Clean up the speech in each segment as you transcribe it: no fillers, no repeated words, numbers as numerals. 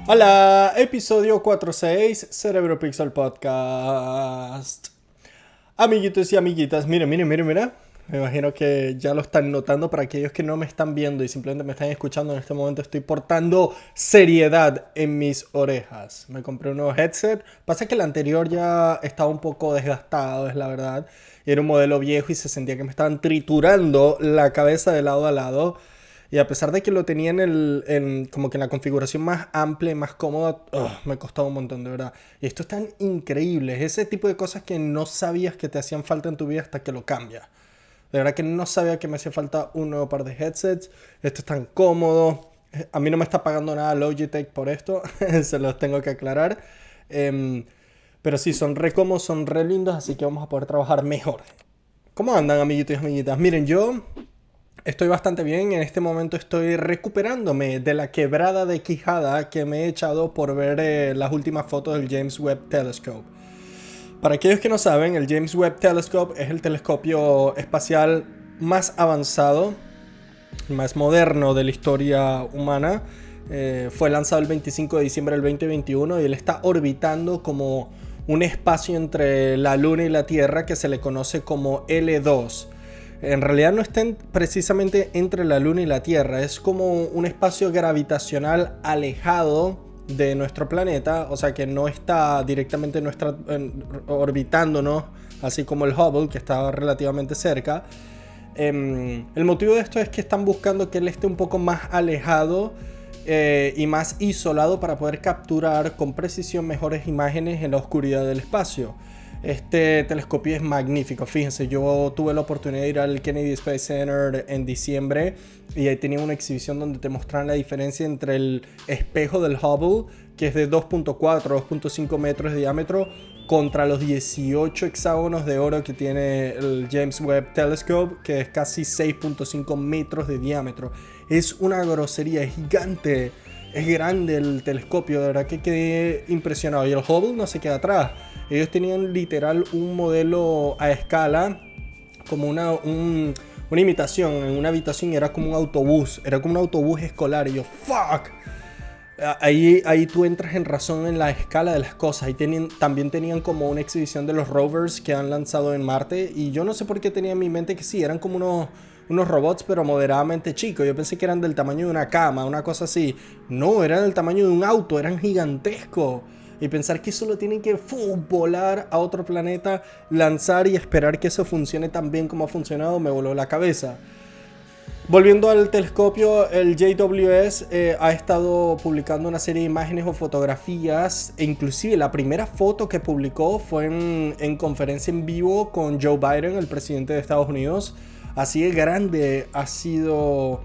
Hola, episodio 46, Cerebro Pixel Podcast. Amiguitos y amiguitas, mira. Me imagino que ya lo están notando. Para aquellos que no me están viendo y simplemente me están escuchando en este momento, estoy portando seriedad en mis orejas. Me compré un nuevo headset. Pasa que el anterior ya estaba un poco desgastado, es la verdad. Era un modelo viejo y se sentía que me estaban triturando la cabeza de lado a lado. Y a pesar de que lo tenía como que en la configuración más amplia y más cómoda, me costó un montón, de verdad. Y esto es tan increíble. Es ese tipo de cosas que no sabías que te hacían falta en tu vida hasta que lo cambias. De verdad que no sabía que me hacía falta un nuevo par de headsets. Esto es tan cómodo. A mí no me está pagando nada Logitech por esto. Se los tengo que aclarar. Pero sí, son re cómodos, son re lindos, así que vamos a poder trabajar mejor. ¿Cómo andan, amiguitos y amiguitas? Miren, yo estoy bastante bien. En este momento estoy recuperándome de la quebrada de quijada que me he echado por ver las últimas fotos del James Webb Telescope. Para aquellos que no saben, el James Webb Telescope es el telescopio espacial más avanzado, más moderno de la historia humana. Fue lanzado el 25 de diciembre del 2021 y él está orbitando como un espacio entre la Luna y la Tierra que se le conoce como L2. En realidad no está precisamente entre la Luna y la Tierra, es como un espacio gravitacional alejado de nuestro planeta, o sea que no está directamente orbitándonos, así como el Hubble, que está relativamente cerca. El motivo de esto es que están buscando que él esté un poco más alejado y más isolado para poder capturar con precisión mejores imágenes en la oscuridad del espacio. Este telescopio es magnífico, fíjense, yo tuve la oportunidad de ir al Kennedy Space Center en diciembre y ahí tenía una exhibición donde te mostraban la diferencia entre el espejo del Hubble, que es de 2.4, 2.5 metros de diámetro, contra los 18 hexágonos de oro que tiene el James Webb Telescope, que es casi 6.5 metros de diámetro. Es una grosería, es gigante, es grande el telescopio, de verdad que quedé impresionado. Y el Hubble no se queda atrás. Ellos tenían literal un modelo a escala, como una imitación en una habitación, y era como un autobús escolar. Y yo, fuck. Ahí tú entras en razón en la escala de las cosas. También tenían como una exhibición de los rovers que han lanzado en Marte. Y yo no sé por qué tenía en mi mente que sí, eran como unos robots, pero moderadamente chicos. Yo pensé que eran del tamaño de una cama, una cosa así. No, eran del tamaño de un auto, eran gigantescos. Y pensar que solo tienen que volar a otro planeta, lanzar y esperar que eso funcione tan bien como ha funcionado, me voló la cabeza. Volviendo al telescopio, el JWS ha estado publicando una serie de imágenes o fotografías, e inclusive la primera foto que publicó fue en conferencia en vivo con Joe Biden, el presidente de Estados Unidos. Así de grande ha sido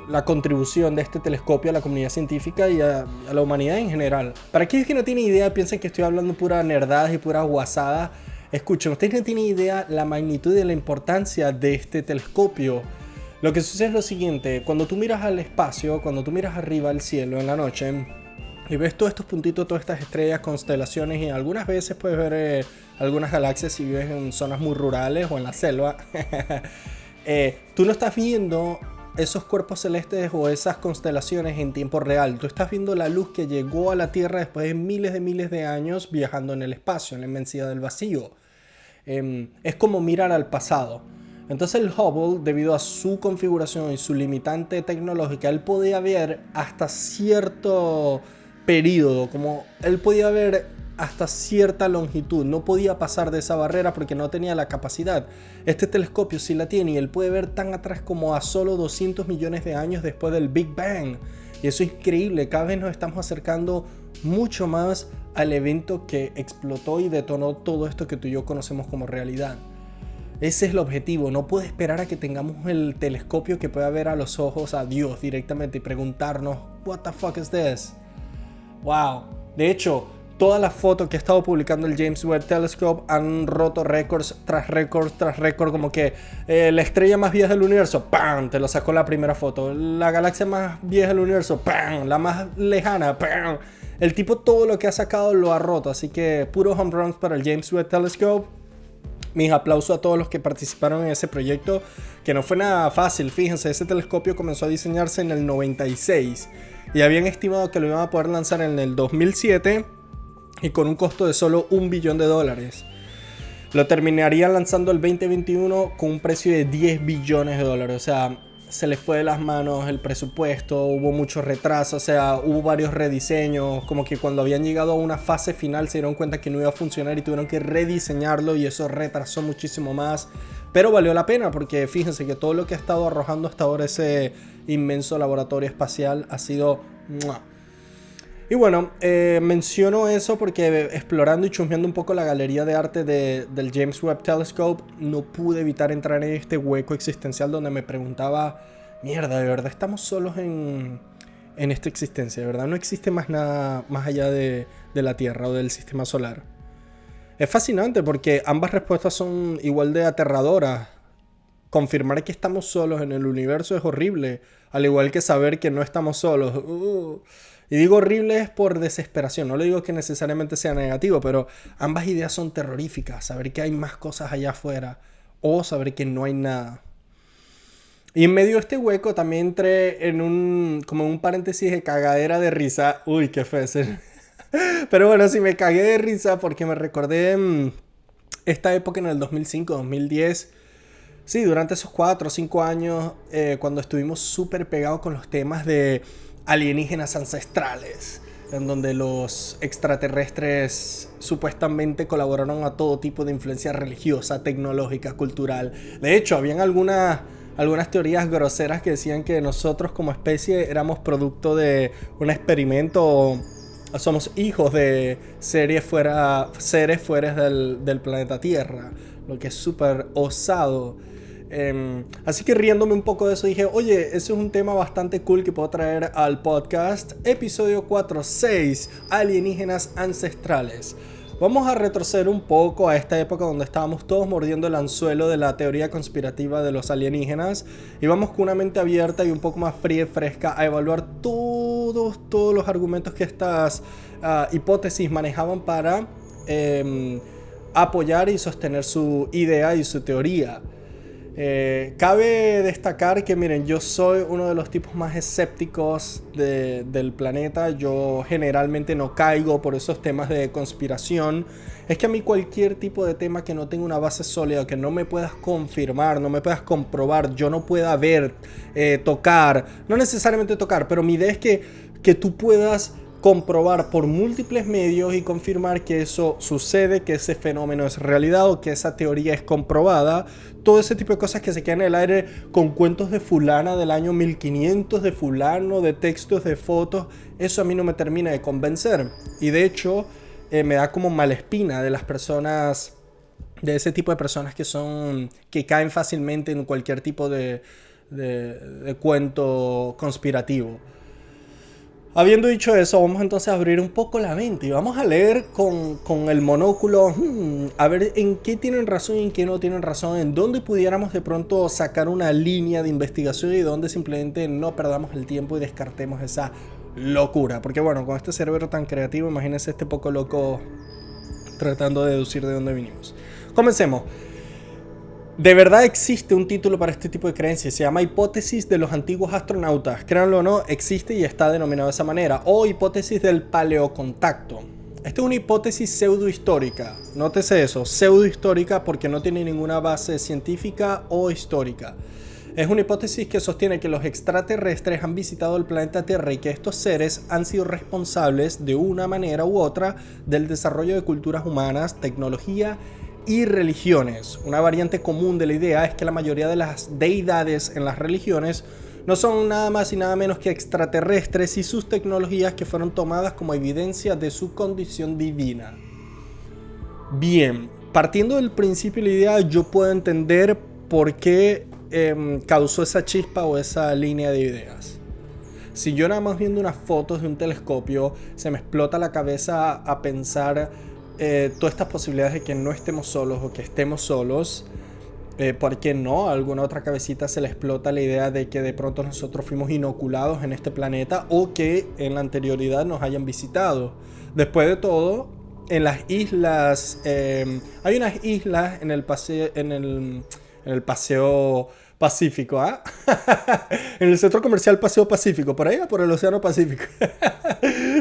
la contribución de este telescopio a la comunidad científica y a la humanidad en general. Para aquellos que no tienen idea, piensan que estoy hablando pura nerdadas y pura guasadas. Escuchen, ustedes no tienen idea la magnitud y la importancia de este telescopio. Lo que sucede es lo siguiente: cuando tú miras al espacio, cuando tú miras arriba al cielo en la noche y ves todos estos puntitos, todas estas estrellas, constelaciones, y algunas veces puedes ver algunas galaxias si vives en zonas muy rurales o en la selva, tú no estás viendo esos cuerpos celestes o esas constelaciones en tiempo real. Tú estás viendo la luz que llegó a la Tierra después de miles de años viajando en el espacio, en la inmensidad del vacío. Es como mirar al pasado. Entonces el Hubble, debido a su configuración y su limitante tecnológica, él podía ver hasta cierto periodo, como él podía ver hasta cierta longitud, no podía pasar de esa barrera porque no tenía la capacidad. Este telescopio sí la tiene y él puede ver tan atrás como a solo 200 millones de años después del Big Bang. Y eso es increíble, cada vez nos estamos acercando mucho más al evento que explotó y detonó todo esto que tú y yo conocemos como realidad. Ese es el objetivo. No puedo esperar a que tengamos el telescopio que pueda ver a los ojos a Dios directamente y preguntarnos, what the fuck is this? Wow. De hecho, todas las fotos que ha estado publicando el James Webb Telescope han roto récords tras récord tras récord, como que la estrella más vieja del universo, ¡pam!, te lo sacó la primera foto. La galaxia más vieja del universo, ¡pam!, la más lejana, ¡pam!. El tipo todo lo que ha sacado lo ha roto, así que puro home runs para el James Webb Telescope. Mis aplausos a todos los que participaron en ese proyecto, que no fue nada fácil. Fíjense, ese telescopio comenzó a diseñarse en el 96 y habían estimado que lo iban a poder lanzar en el 2007 y con un costo de solo $1 billón. Lo terminarían lanzando el 2021 con un precio de $10 billones. O sea, se les fue de las manos el presupuesto, hubo mucho retraso, o sea, hubo varios rediseños, como que cuando habían llegado a una fase final se dieron cuenta que no iba a funcionar y tuvieron que rediseñarlo y eso retrasó muchísimo más. Pero valió la pena porque fíjense que todo lo que ha estado arrojando hasta ahora ese inmenso laboratorio espacial ha sido... ¡mua! Y bueno, menciono eso porque explorando y chusmeando un poco la galería de arte del James Webb Telescope, no pude evitar entrar en este hueco existencial donde me preguntaba, mierda, ¿de verdad estamos solos en esta existencia? ¿De verdad no existe más nada más allá de la Tierra o del sistema solar? Es fascinante porque ambas respuestas son igual de aterradoras. Confirmar que estamos solos en el universo es horrible, al igual que saber que no estamos solos. Y digo horrible es por desesperación, no le digo que necesariamente sea negativo, pero ambas ideas son terroríficas. Saber que hay más cosas allá afuera o saber que no hay nada. Y en medio de este hueco también entré en como un paréntesis de cagadera de risa. Uy, qué feo ese. Pero bueno, sí me cagué de risa porque me recordé esta época en el 2005, 2010. Sí, durante esos 4 o 5 años, cuando estuvimos súper pegados con los temas de alienígenas ancestrales, en donde los extraterrestres supuestamente colaboraron a todo tipo de influencia religiosa, tecnológica, cultural. De hecho, habían algunas teorías groseras que decían que nosotros como especie éramos producto de un experimento, somos hijos de seres fuera del planeta Tierra, lo que es súper osado. Así que riéndome un poco de eso dije, oye, ese es un tema bastante cool que puedo traer al podcast. Episodio 4.6, alienígenas ancestrales. Vamos a retroceder un poco a esta época donde estábamos todos mordiendo el anzuelo de la teoría conspirativa de los alienígenas y vamos con una mente abierta y un poco más fría y fresca a evaluar todos los argumentos que estas hipótesis manejaban para apoyar y sostener su idea y su teoría. Cabe destacar que miren, yo soy uno de los tipos más escépticos del planeta. Yo generalmente no caigo por esos temas de conspiración. Es que a mí cualquier tipo de tema que no tenga una base sólida, que no me puedas confirmar, no me puedas comprobar, yo no pueda ver, tocar, no necesariamente tocar, pero mi idea es que tú puedas comprobar por múltiples medios y confirmar que eso sucede, que ese fenómeno es realidad o que esa teoría es comprobada. Todo ese tipo de cosas que se quedan en el aire con cuentos de fulana del año 1500, de fulano, de textos, de fotos, eso a mí no me termina de convencer. Y de hecho me da como mala espina de las personas, de ese tipo de personas que caen fácilmente en cualquier tipo de cuento conspirativo. Habiendo dicho eso, vamos entonces a abrir un poco la mente y vamos a leer con el monóculo, a ver en qué tienen razón y en qué no tienen razón, en dónde pudiéramos de pronto sacar una línea de investigación y dónde simplemente no perdamos el tiempo y descartemos esa locura. Porque bueno, con este cerebro tan creativo, imagínense este poco loco tratando de deducir de dónde vinimos. Comencemos. De verdad existe un título para este tipo de creencias, se llama hipótesis de los antiguos astronautas. Créanlo o no, existe y está denominado de esa manera. O hipótesis del paleocontacto. Esta es una hipótesis pseudohistórica. Nótese eso, pseudohistórica porque no tiene ninguna base científica o histórica. Es una hipótesis que sostiene que los extraterrestres han visitado el planeta Tierra y que estos seres han sido responsables de una manera u otra del desarrollo de culturas humanas, tecnología y religiones. Una variante común de la idea es que la mayoría de las deidades en las religiones no son nada más y nada menos que extraterrestres y sus tecnologías que fueron tomadas como evidencia de su condición divina. Bien, partiendo del principio de la idea, yo puedo entender por qué causó esa chispa o esa línea de ideas. Si yo nada más viendo unas fotos de un telescopio se me explota la cabeza a pensar todas estas posibilidades de que no estemos solos o que estemos solos, ¿por qué no? A alguna otra cabecita se le explota la idea de que de pronto nosotros fuimos inoculados en este planeta o que en la anterioridad nos hayan visitado. Después de todo, en las islas, hay unas islas en el paseo Pacífico, ¿ah? En el centro comercial Paseo Pacífico, por ahí o por el Océano Pacífico,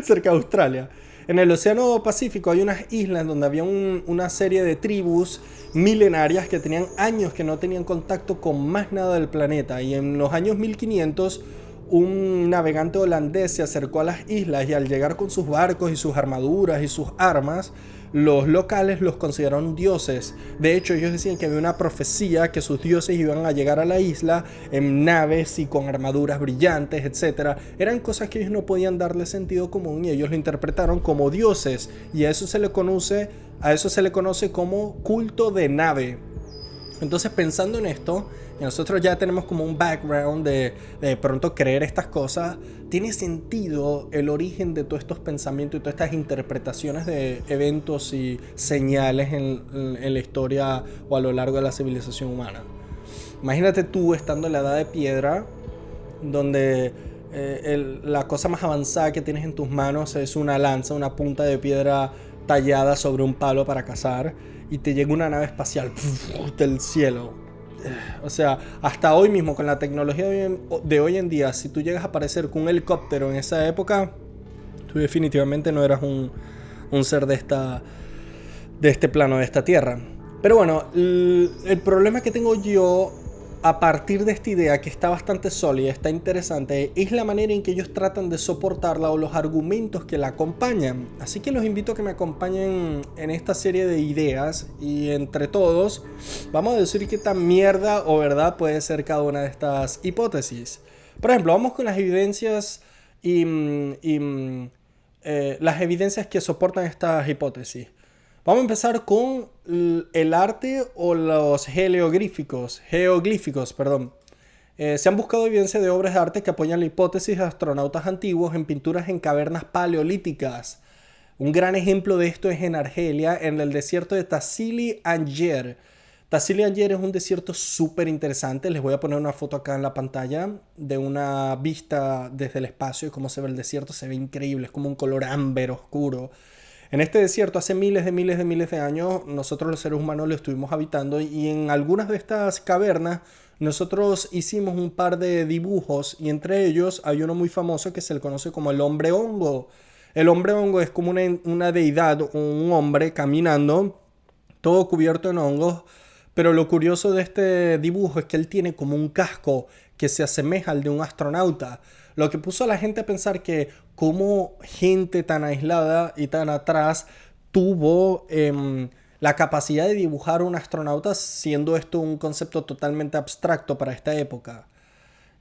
cerca de Australia. En el Océano Pacífico hay unas islas donde había una serie de tribus milenarias que tenían años que no tenían contacto con más nada del planeta. Y en los años 1500 un navegante holandés se acercó a las islas y al llegar con sus barcos y sus armaduras y sus armas, los locales los consideraron dioses. De hecho, ellos decían que había una profecía que sus dioses iban a llegar a la isla en naves y con armaduras brillantes, etc. Eran cosas que ellos no podían darle sentido común y ellos lo interpretaron como dioses. Y a eso se le conoce como culto de nave. Entonces, pensando en esto, y nosotros ya tenemos como un background de pronto creer estas cosas, tiene sentido el origen de todos estos pensamientos y todas estas interpretaciones de eventos y señales en la historia o a lo largo de la civilización humana. Imagínate tú estando en la edad de piedra, donde la cosa más avanzada que tienes en tus manos es una lanza, una punta de piedra tallada sobre un palo para cazar, y te llega una nave espacial del cielo. O sea, hasta hoy mismo con la tecnología de hoy en día, si tú llegas a aparecer con un helicóptero en esa época, tú definitivamente no eras un ser de este plano, de esta tierra. Pero bueno, el problema que tengo yo a partir de esta idea, que está bastante sólida, está interesante, es la manera en que ellos tratan de soportarla o los argumentos que la acompañan. Así que los invito a que me acompañen en esta serie de ideas y entre todos vamos a decir qué tan mierda o verdad puede ser cada una de estas hipótesis. Por ejemplo, vamos con las evidencias las evidencias que soportan estas hipótesis. Vamos a empezar con el arte o los geoglíficos. Se han buscado evidencia de obras de arte que apoyan la hipótesis de astronautas antiguos en pinturas en cavernas paleolíticas. Un gran ejemplo de esto es en Argelia, en el desierto de Tassili Anger. Tassili Anger es un desierto súper interesante. Les voy a poner una foto acá en la pantalla de una vista desde el espacio y cómo se ve el desierto. Se ve increíble, es como un color ámbar oscuro. En este desierto hace miles de años nosotros los seres humanos lo estuvimos habitando y en algunas de estas cavernas nosotros hicimos un par de dibujos y entre ellos hay uno muy famoso que se le conoce como el hombre hongo. El hombre hongo es como una deidad, un hombre caminando todo cubierto en hongos, pero lo curioso de este dibujo es que él tiene como un casco que se asemeja al de un astronauta. Lo que puso a la gente a pensar que cómo gente tan aislada y tan atrás tuvo la capacidad de dibujar un astronauta, siendo esto un concepto totalmente abstracto para esta época.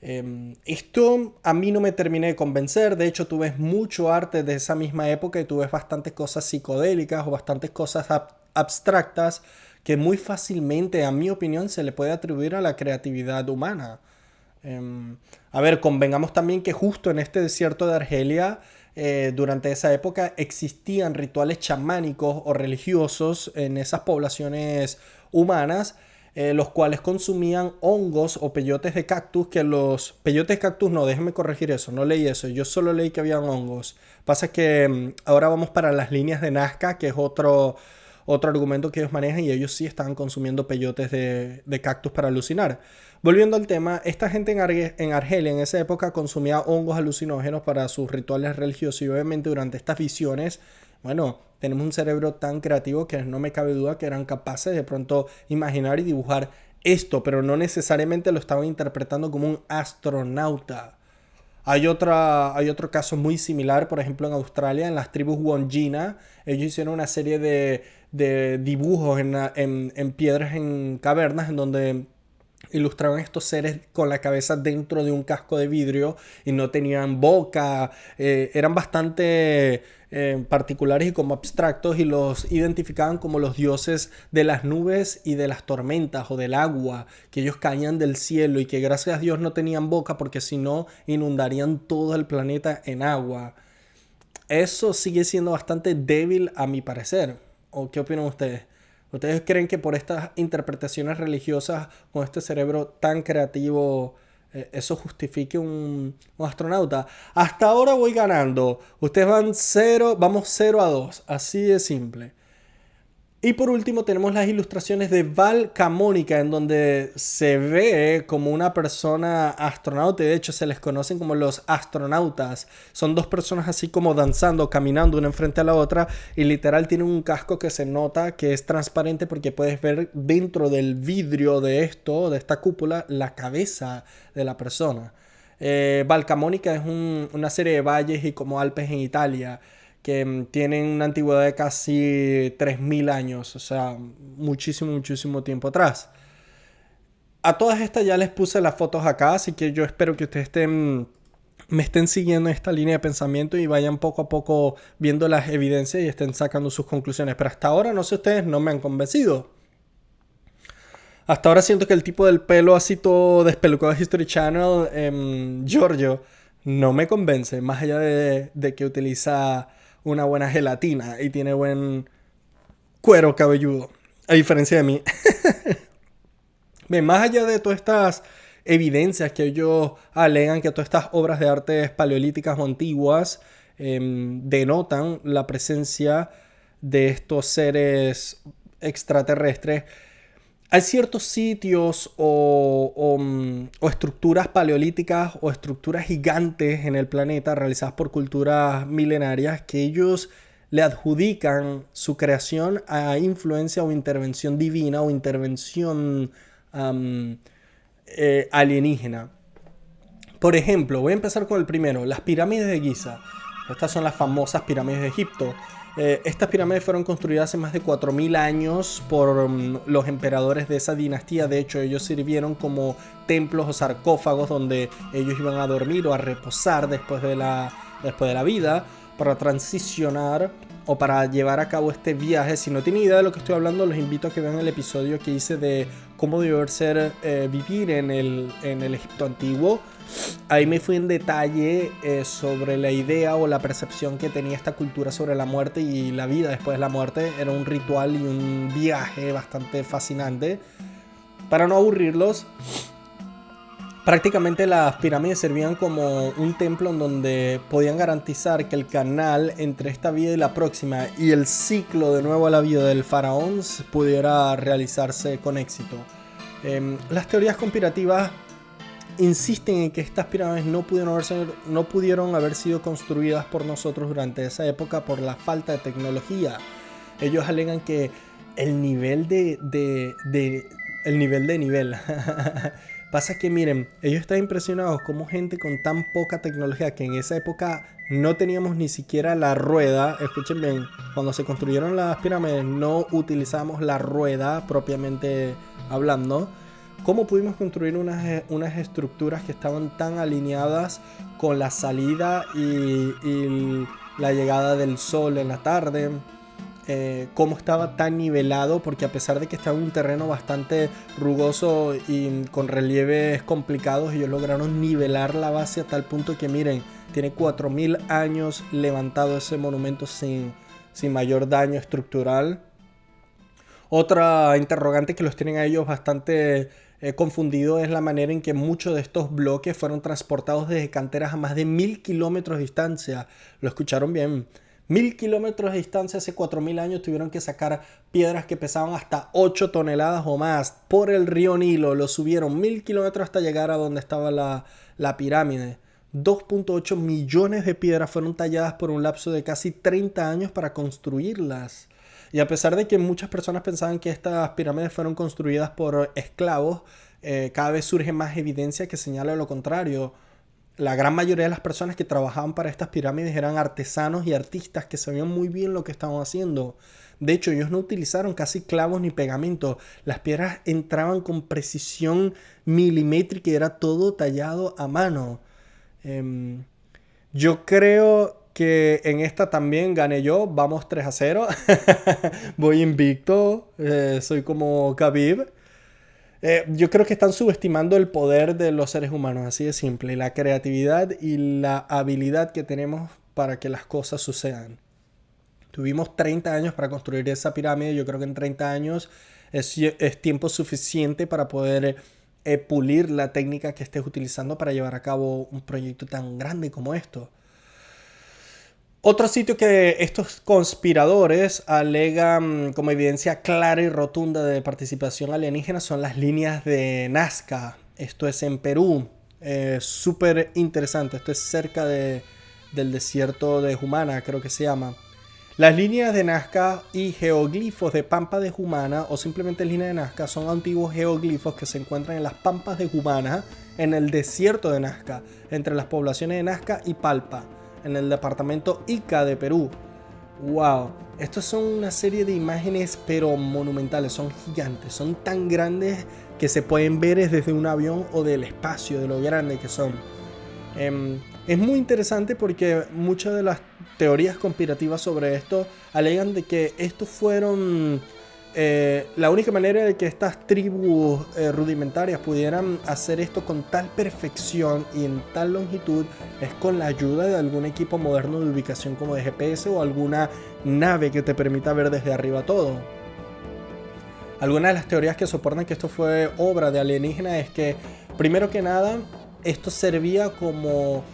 Esto a mí no me terminé de convencer. De hecho, tú ves mucho arte de esa misma época y tú ves bastantes cosas psicodélicas o bastantes cosas abstractas que muy fácilmente, a mi opinión, se le puede atribuir a la creatividad humana. A ver, convengamos también que justo en este desierto de Argelia, durante esa época existían rituales chamánicos o religiosos en esas poblaciones humanas, los cuales consumían hongos o peyotes de cactus, que los peyotes de cactus no, déjenme corregir eso, no leí eso, yo solo leí que habían hongos. Pasa que ahora vamos para las líneas de Nazca, que es otro argumento que ellos manejan y ellos sí estaban consumiendo peyotes de cactus para alucinar. Volviendo al tema, esta gente en Argelia en esa época consumía hongos alucinógenos para sus rituales religiosos y obviamente durante estas visiones, bueno, tenemos un cerebro tan creativo que no me cabe duda que eran capaces de pronto imaginar y dibujar esto, pero no necesariamente lo estaban interpretando como un astronauta. Hay otro caso muy similar, por ejemplo en Australia, en las tribus Wandjina, ellos hicieron una serie de dibujos en piedras, en cavernas, en donde ilustraban estos seres con la cabeza dentro de un casco de vidrio y no tenían boca, eran bastante particulares y como abstractos y los identificaban como los dioses de las nubes y de las tormentas o del agua, que ellos caían del cielo y que gracias a Dios no tenían boca porque si no inundarían todo el planeta en agua. Eso sigue siendo bastante débil a mi parecer. ¿O qué opinan ustedes? ¿Ustedes creen que por estas interpretaciones religiosas con este cerebro tan creativo eso justifique un astronauta? Hasta ahora voy ganando. Ustedes vamos 0-2. Así de simple. Y por último tenemos las ilustraciones de Val Camonica, en donde se ve como una persona astronauta, y de hecho se les conocen como los astronautas. Son dos personas así como danzando, caminando una enfrente a la otra, y literal tienen un casco que se nota que es transparente porque puedes ver dentro del vidrio de esta cúpula, la cabeza de la persona. Val Camonica es una serie de valles y como Alpes en Italia que tienen una antigüedad de casi 3000 años, o sea, muchísimo, muchísimo tiempo atrás. A todas estas ya les puse las fotos acá, así que yo espero que ustedes me estén siguiendo en esta línea de pensamiento y vayan poco a poco viendo las evidencias y estén sacando sus conclusiones. Pero hasta ahora, no sé ustedes, no me han convencido. Hasta ahora siento que el tipo del pelo así todo despelucado de History Channel, Giorgio, no me convence. Más allá de que utiliza una buena gelatina y tiene buen cuero cabelludo. A diferencia de mí. Bien, más allá de todas estas evidencias que ellos alegan que todas estas obras de arte paleolíticas o antiguas denotan la presencia de estos seres extraterrestres, hay ciertos sitios o estructuras paleolíticas o estructuras gigantes en el planeta realizadas por culturas milenarias que ellos le adjudican su creación a influencia o intervención divina o intervención alienígena. Por ejemplo, voy a empezar con el primero, las pirámides de Giza. Estas son las famosas pirámides de Egipto. Estas pirámides fueron construidas hace más de 4000 años por los emperadores de esa dinastía. De hecho, ellos sirvieron como templos o sarcófagos donde ellos iban a dormir o a reposar después de la vida, para transicionar o para llevar a cabo este viaje. Si no tienen idea de lo que estoy hablando, los invito a que vean el episodio que hice de cómo debió ser vivir en el Egipto antiguo. Ahí me fui en detalle sobre la idea o la percepción que tenía esta cultura sobre la muerte y la vida después de la muerte. Era un ritual y un viaje bastante fascinante. Para no aburrirlos, prácticamente las pirámides servían como un templo en donde podían garantizar que el canal entre esta vida y la próxima y el ciclo de nuevo a la vida del faraón pudiera realizarse con éxito. Las teorías conspirativas insisten en que estas pirámides no pudieron haber sido construidas por nosotros durante esa época por la falta de tecnología. Ellos alegan que el nivel de nivel pasa que miren, ellos están impresionados como gente con tan poca tecnología que en esa época no teníamos ni siquiera la rueda. Escuchen bien, cuando se construyeron las pirámides no utilizamos la rueda propiamente hablando. ¿Cómo pudimos construir unas estructuras que estaban tan alineadas con la salida y la llegada del sol en la tarde? Cómo estaba tan nivelado, porque a pesar de que estaba en un terreno bastante rugoso y con relieves complicados, ellos lograron nivelar la base a tal punto que miren, tiene 4000 años levantado ese monumento sin mayor daño estructural. Otra interrogante que los tienen a ellos bastante confundido es la manera en que muchos de estos bloques fueron transportados desde canteras a más de 1000 kilómetros de distancia. Lo escucharon bien. 1000 kilómetros de distancia hace 4000 años tuvieron que sacar piedras que pesaban hasta 8 toneladas o más por el río Nilo. Lo subieron 1000 kilómetros hasta llegar a donde estaba la pirámide. 2.8 millones de piedras fueron talladas por un lapso de casi 30 años para construirlas. Y a pesar de que muchas personas pensaban que estas pirámides fueron construidas por esclavos, cada vez surge más evidencia que señala lo contrario. La gran mayoría de las personas que trabajaban para estas pirámides eran artesanos y artistas que sabían muy bien lo que estaban haciendo. De hecho, ellos no utilizaron casi clavos ni pegamento. Las piedras entraban con precisión milimétrica y era todo tallado a mano. Yo creo que en esta también gané yo. Vamos 3-0. Voy invicto. Soy como Khabib. Yo creo que están subestimando el poder de los seres humanos, así de simple, la creatividad y la habilidad que tenemos para que las cosas sucedan. Tuvimos 30 años para construir esa pirámide. Yo creo que en 30 años es tiempo suficiente para poder pulir la técnica que estés utilizando para llevar a cabo un proyecto tan grande como esto. Otro sitio que estos conspiradores alegan como evidencia clara y rotunda de participación alienígena son las líneas de Nazca. Esto es en Perú. Súper interesante. Esto es cerca del desierto de Humana, creo que se llama. Las líneas de Nazca y geoglifos de Pampa de Humana, o simplemente líneas de Nazca, son antiguos geoglifos que se encuentran en las Pampas de Humana, en el desierto de Nazca, entre las poblaciones de Nazca y Palpa, en el departamento Ica de Perú. ¡Wow! Estos son una serie de imágenes pero monumentales, son gigantes, son tan grandes que se pueden ver desde un avión o del espacio, de lo grande que son. Es muy interesante porque muchas de las teorías conspirativas sobre esto alegan de que estos fueron la única manera de que estas tribus rudimentarias pudieran hacer esto con tal perfección y en tal longitud es con la ayuda de algún equipo moderno de ubicación como de GPS o alguna nave que te permita ver desde arriba todo. Algunas de las teorías que soportan que esto fue obra de alienígena es que, primero que nada, esto servía como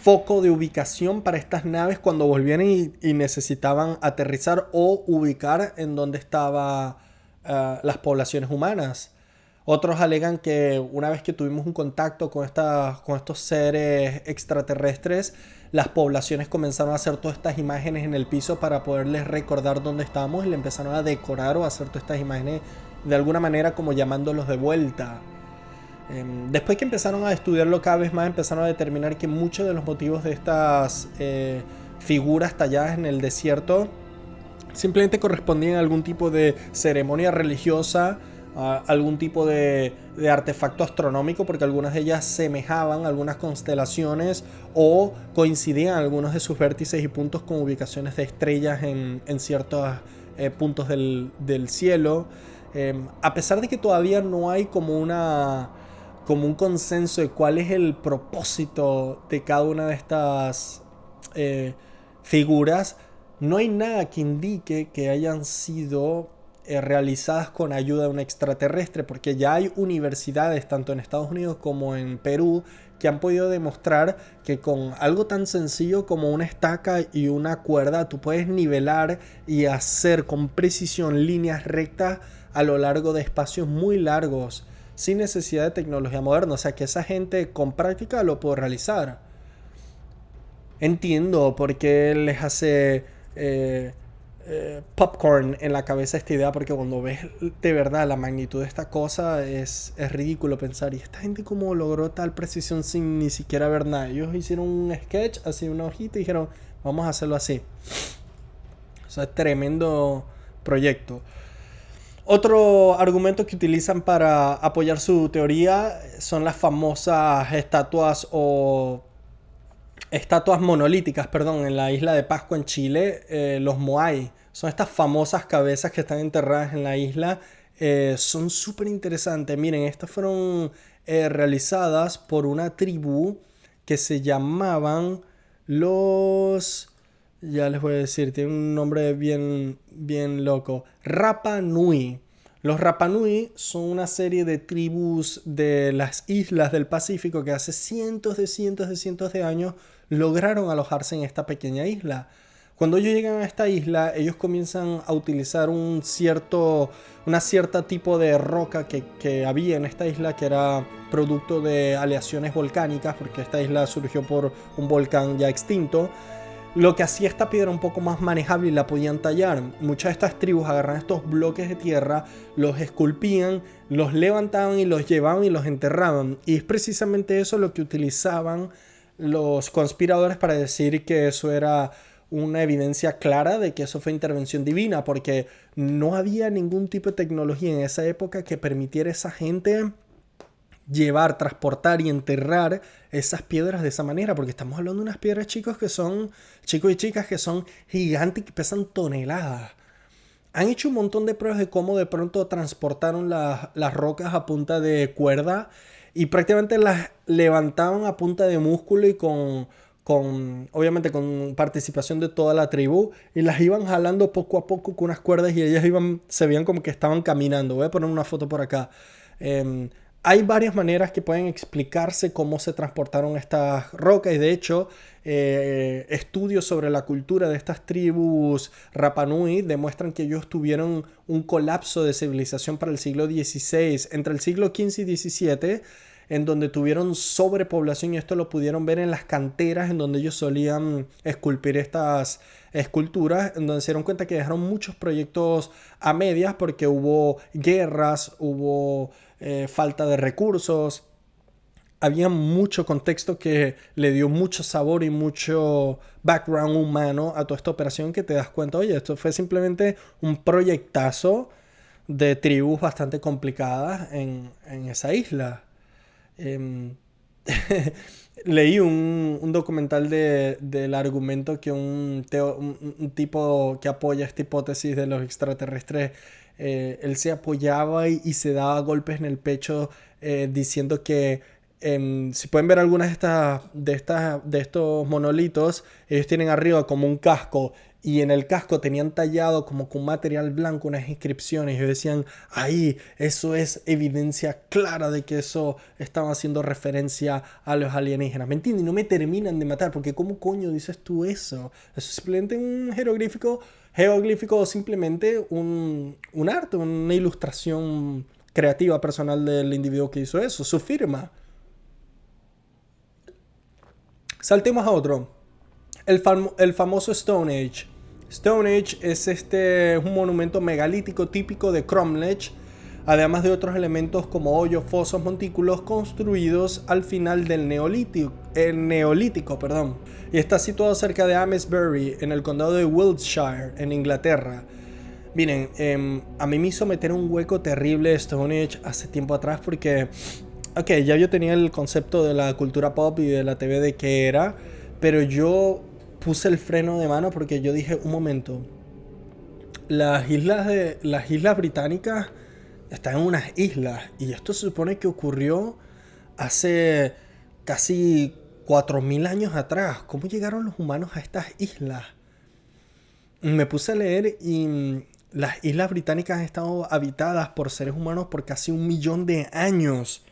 foco de ubicación para estas naves cuando volvieran y necesitaban aterrizar o ubicar en donde estaban las poblaciones humanas. Otros alegan que una vez que tuvimos un contacto con estos seres extraterrestres, las poblaciones comenzaron a hacer todas estas imágenes en el piso para poderles recordar dónde estábamos y le empezaron a decorar o a hacer todas estas imágenes de alguna manera como llamándolos de vuelta. Después que empezaron a estudiarlo cada vez más, empezaron a determinar que muchos de los motivos de estas figuras talladas en el desierto simplemente correspondían a algún tipo de ceremonia religiosa, a algún tipo de artefacto astronómico, porque algunas de ellas semejaban algunas constelaciones o coincidían algunos de sus vértices y puntos con ubicaciones de estrellas en ciertos puntos del cielo. A pesar de que todavía no hay como un consenso de cuál es el propósito de cada una de estas figuras, no hay nada que indique que hayan sido realizadas con ayuda de un extraterrestre, porque ya hay universidades tanto en Estados Unidos como en Perú que han podido demostrar que con algo tan sencillo como una estaca y una cuerda tú puedes nivelar y hacer con precisión líneas rectas a lo largo de espacios muy largos sin necesidad de tecnología moderna. O sea que esa gente con práctica lo puede realizar. Entiendo por qué les hace popcorn en la cabeza esta idea, porque cuando ves de verdad la magnitud de esta cosa es ridículo pensar, ¿y esta gente cómo logró tal precisión sin ni siquiera ver nada? Ellos hicieron un sketch, así una hojita y dijeron, vamos a hacerlo así. O sea, es tremendo proyecto. Otro argumento que utilizan para apoyar su teoría son las famosas estatuas monolíticas, en la isla de Pascua en Chile, los Moai. Son estas famosas cabezas que están enterradas en la isla. Son súper interesantes. Miren, estas fueron realizadas por una tribu que se llamaban los... Ya les voy a decir, tiene un nombre bien, bien loco. Rapa Nui. Los Rapa Nui son una serie de tribus de las islas del Pacífico que hace cientos de años lograron alojarse en esta pequeña isla. Cuando ellos llegan a esta isla, ellos comienzan a utilizar una cierta tipo de roca que había en esta isla, que era producto de aleaciones volcánicas, porque esta isla surgió por un volcán ya extinto. Lo que hacía esta piedra un poco más manejable y la podían tallar. Muchas de estas tribus agarran estos bloques de tierra, los esculpían, los levantaban y los llevaban y los enterraban. Y es precisamente eso lo que utilizaban los conspiradores para decir que eso era una evidencia clara de que eso fue intervención divina, porque no había ningún tipo de tecnología en esa época que permitiera a esa gente llevar, transportar y enterrar esas piedras de esa manera, porque estamos hablando de unas piedras, chicos y chicas que son gigantes y que pesan toneladas. Han hecho un montón de pruebas de cómo de pronto transportaron las rocas a punta de cuerda y prácticamente las levantaban a punta de músculo y obviamente con participación de toda la tribu, y las iban jalando poco a poco con unas cuerdas y ellas se veían como que estaban caminando. Voy a poner una foto por acá. hay varias maneras que pueden explicarse cómo se transportaron estas rocas y de hecho estudios sobre la cultura de estas tribus Rapa Nui demuestran que ellos tuvieron un colapso de civilización para el siglo XVI, entre el siglo XV y XVII, en donde tuvieron sobrepoblación y esto lo pudieron ver en las canteras en donde ellos solían esculpir estas esculturas, en donde se dieron cuenta que dejaron muchos proyectos a medias porque hubo guerras, hubo falta de recursos, había mucho contexto que le dio mucho sabor y mucho background humano a toda esta operación que te das cuenta, oye, esto fue simplemente un proyectazo de tribus bastante complicadas en esa isla. Em, Leí un documental del argumento que un tipo que apoya esta hipótesis de los extraterrestres, él se apoyaba y se daba golpes en el pecho diciendo que si pueden ver algunas de estos monolitos, ellos tienen arriba como un casco y en el casco tenían tallado como con material blanco unas inscripciones y decían, ahí, eso es evidencia clara de que eso estaba haciendo referencia a los alienígenas. ¿Me entiendes? Y no me terminan de matar porque ¿cómo coño dices tú eso? Eso es simplemente un jeroglífico o simplemente un arte, una ilustración creativa personal del individuo que hizo eso, su firma. Saltemos a otro. El famoso Stone Age. Stone Age es un monumento megalítico típico de Cromlech, además de otros elementos como hoyos, fosos, montículos construidos al final del neolítico, perdón. Y está situado cerca de Amesbury, en el condado de Wiltshire, en Inglaterra. Miren, a mí me hizo meter un hueco terrible Stone Age hace tiempo atrás porque, ok, ya yo tenía el concepto de la cultura pop y de la TV de qué era, pero yo puse el freno de mano porque yo dije, un momento, las islas británicas están en unas islas y esto se supone que ocurrió hace casi 4000 años atrás. ¿Cómo llegaron los humanos a estas islas? Me puse a leer y las islas británicas han estado habitadas por seres humanos por casi 1 millón de años.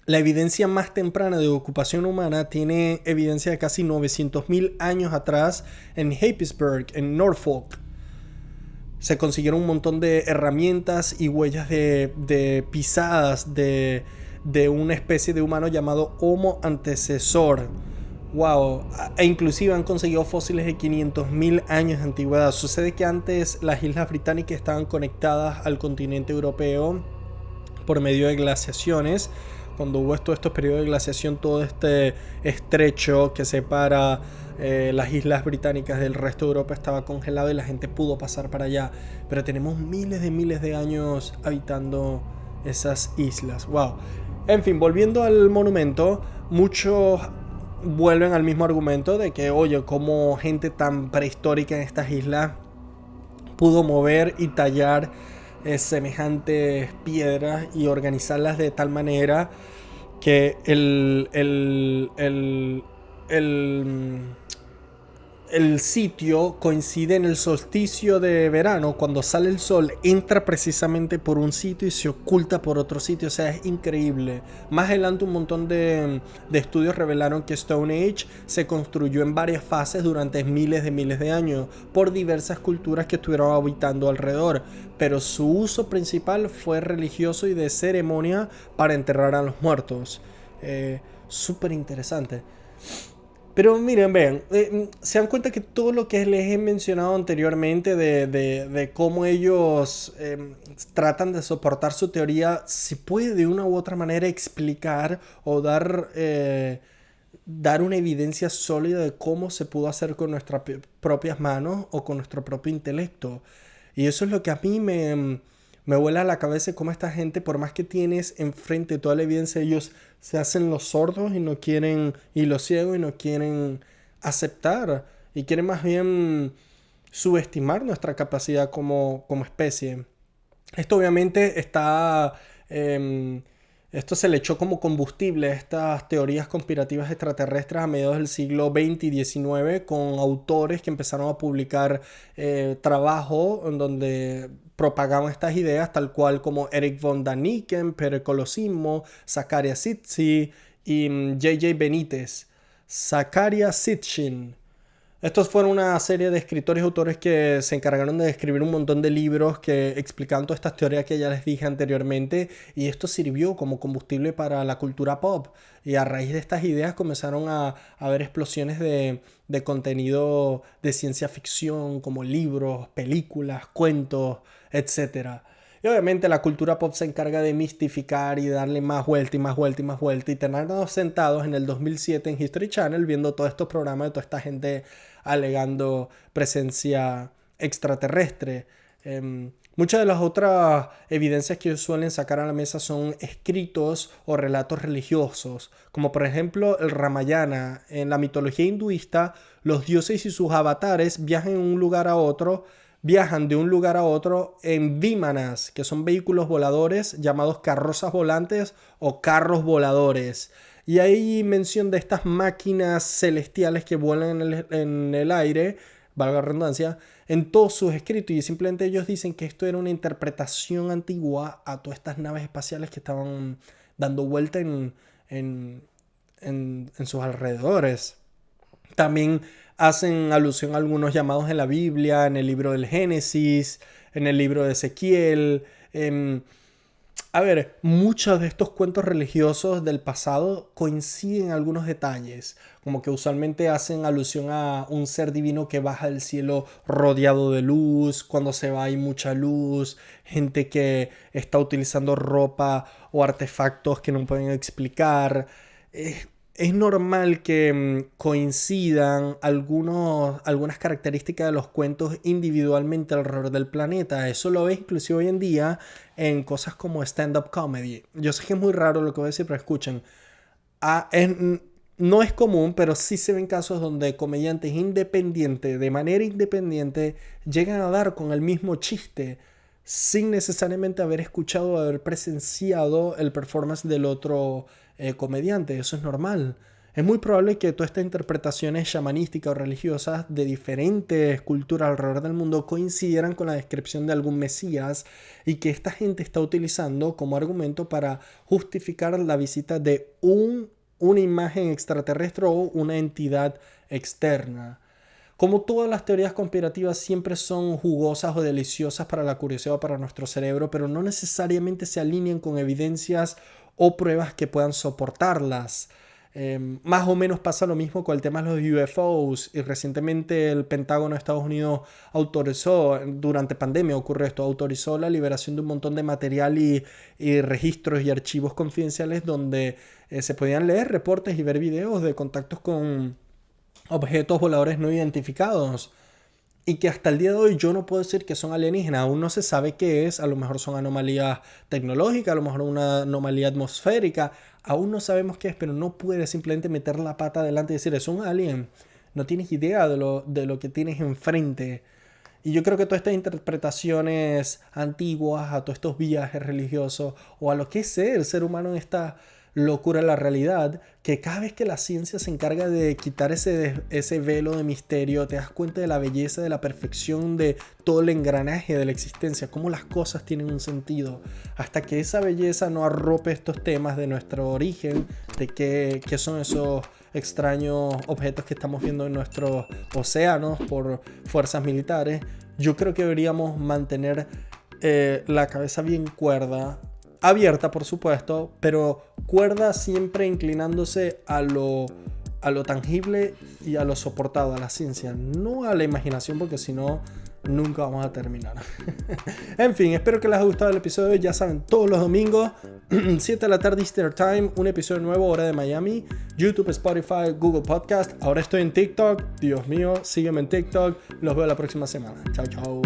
La evidencia más temprana de ocupación humana tiene evidencia de casi 900.000 años atrás en Happisburgh, en Norfolk. Se consiguieron un montón de herramientas y huellas de pisadas de una especie de humano llamado Homo antecesor. Wow, e inclusive han conseguido fósiles de 500.000 años de antigüedad. Sucede que antes las islas británicas estaban conectadas al continente europeo por medio de glaciaciones. Cuando hubo estos periodos de glaciación, todo este estrecho que separa las islas británicas del resto de Europa estaba congelado y la gente pudo pasar para allá. Pero tenemos miles de años habitando esas islas. Wow. En fin, volviendo al monumento, muchos vuelven al mismo argumento de que, oye, como gente tan prehistórica en estas islas pudo mover y tallar semejantes piedras y organizarlas de tal manera que el sitio coincide en el solsticio de verano, cuando sale el sol, entra precisamente por un sitio y se oculta por otro sitio. O sea, es increíble. Más adelante un montón de estudios revelaron que Stone Age se construyó en varias fases durante miles de años por diversas culturas que estuvieron habitando alrededor, pero su uso principal fue religioso y de ceremonia para enterrar a los muertos. Súper interesante. Pero miren, vean, se dan cuenta que todo lo que les he mencionado anteriormente de cómo ellos tratan de soportar su teoría, se puede de una u otra manera explicar o dar una evidencia sólida de cómo se pudo hacer con nuestras propias manos o con nuestro propio intelecto. Y eso es lo que a mí me vuela a la cabeza, cómo esta gente, por más que tienes enfrente toda la evidencia, ellos se hacen los sordos y no quieren, y los ciegos y no quieren aceptar, y quieren más bien subestimar nuestra capacidad como especie. Esto obviamente está Esto se le echó como combustible a estas teorías conspirativas extraterrestres a mediados del siglo XX y XIX, con autores que empezaron a publicar trabajo en donde propagaban estas ideas, tal cual como Eric von Daniken, Peter Colosimo, Zecharia Sitchin y J.J. Benítez. Zecharia Sitchin. Estos fueron una serie de escritores y autores que se encargaron de escribir un montón de libros que explicaban todas estas teorías que ya les dije anteriormente, y esto sirvió como combustible para la cultura pop. Y a raíz de estas ideas comenzaron a haber explosiones de contenido de ciencia ficción, como libros, películas, cuentos, etc. Y obviamente la cultura pop se encarga de mistificar y darle más vuelta y más vuelta y más vuelta, y tenernos sentados en el 2007 en History Channel viendo todos estos programas de toda esta gente alegando presencia extraterrestre. Muchas de las otras evidencias que ellos suelen sacar a la mesa son escritos o relatos religiosos, como por ejemplo el Ramayana. En la mitología hinduista, los dioses y sus avatares viajan de un lugar a otro en vímanas, que son vehículos voladores llamados carrozas volantes o carros voladores. Y hay mención de estas máquinas celestiales que vuelan en el aire, valga la redundancia, en todos sus escritos. Y simplemente ellos dicen que esto era una interpretación antigua a todas estas naves espaciales que estaban dando vuelta en sus alrededores. También hacen alusión a algunos llamados en la Biblia, en el libro del Génesis, en el libro de Ezequiel. Muchos de estos cuentos religiosos del pasado coinciden en algunos detalles, como que usualmente hacen alusión a un ser divino que baja del cielo rodeado de luz, cuando se va hay mucha luz, gente que está utilizando ropa o artefactos que no pueden explicar. Es normal que coincidan algunas características de los cuentos individualmente alrededor del planeta. Eso lo ves inclusive hoy en día en cosas como stand-up comedy. Yo sé que es muy raro lo que voy a decir, pero escuchen. No es común, pero sí se ven casos donde comediantes independientes, de manera independiente, llegan a dar con el mismo chiste sin necesariamente haber escuchado o haber presenciado el performance del otro comediante. Eso es normal. Es muy probable que todas estas interpretaciones shamanísticas o religiosas de diferentes culturas alrededor del mundo coincidieran con la descripción de algún mesías, y que esta gente está utilizando como argumento para justificar la visita de una imagen extraterrestre o una entidad externa. Como todas las teorías conspirativas siempre son jugosas o deliciosas para la curiosidad o para nuestro cerebro, pero no necesariamente se alinean con evidencias o pruebas que puedan soportarlas. Más o menos pasa lo mismo con el tema de los UFOs, y recientemente el Pentágono de Estados Unidos durante pandemia ocurrió esto, autorizó la liberación de un montón de material y registros y archivos confidenciales donde se podían leer reportes y ver videos de contactos con objetos voladores no identificados, y que hasta el día de hoy yo no puedo decir que son alienígenas. Aún no se sabe qué es. A lo mejor son anomalías tecnológicas, a lo mejor una anomalía atmosférica, aún no sabemos qué es, pero no puedes simplemente meter la pata adelante y decir es un alien. No tienes idea de lo que tienes enfrente. Y yo creo que todas estas interpretaciones antiguas a todos estos viajes religiosos o a lo que es el ser humano en esta locura de la realidad, que cada vez que la ciencia se encarga de quitar ese velo de misterio, te das cuenta de la belleza, de la perfección de todo el engranaje de la existencia, cómo las cosas tienen un sentido. Hasta que esa belleza no arrope estos temas de nuestro origen, de qué son esos extraños objetos que estamos viendo en nuestros océanos por fuerzas militares, yo creo que deberíamos mantener la cabeza bien cuerda, abierta por supuesto, pero cuerda siempre inclinándose a lo tangible y a lo soportado, a la ciencia, no a la imaginación, porque si no nunca vamos a terminar. En fin, espero que les haya gustado el episodio. Ya saben, todos los domingos 7 de la tarde Eastern Time, un episodio nuevo, hora de Miami. YouTube, Spotify, Google Podcast. Ahora estoy en TikTok. Dios mío, sígueme en TikTok. Los veo la próxima semana. Chao, chao.